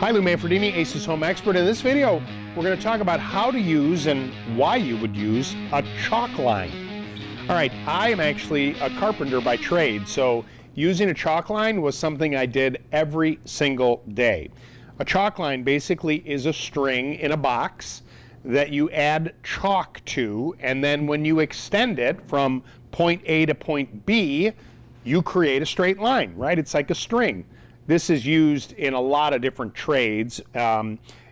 Hi, Lou Manfredini, Ace's Home Expert. In this video, we're going to talk about how to use and why you would use a chalk line. All right, I am actually a carpenter by trade, so using a chalk line was something I did every single day. A chalk line basically is a string in a box that you add chalk to, and then when you extend it from point A to point B, you create a straight line, right? It's like a string. This is used in a lot of different trades.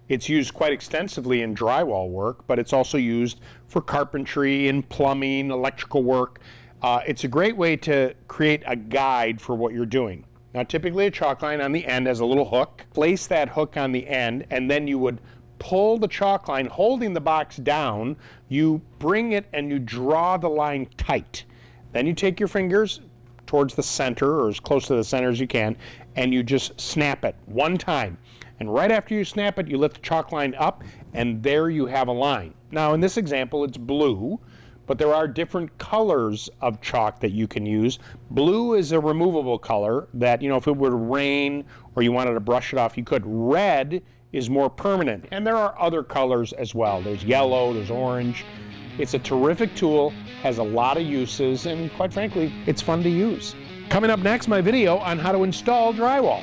It's used quite extensively in drywall work, but it's also used for carpentry and plumbing, electrical work. It's a great way to create a guide for what you're doing. Now, typically a chalk line on the end has a little hook. Place that hook on the end, and then you would pull the chalk line, holding the box down. You bring it and you draw the line tight. Then you take your fingers towards the center, or as close to the center as you can, and you just snap it one time. And right after you snap it, you lift the chalk line up, and there you have a line. Now, in this example, it's blue, but there are different colors of chalk that you can use. Blue is a removable color that, you know, if it were to rain or you wanted to brush it off, you could. Red is more permanent, and there are other colors as well. There's yellow, there's orange. It's a terrific tool, has a lot of uses, and quite frankly, it's fun to use. Coming up next, my video on how to install drywall.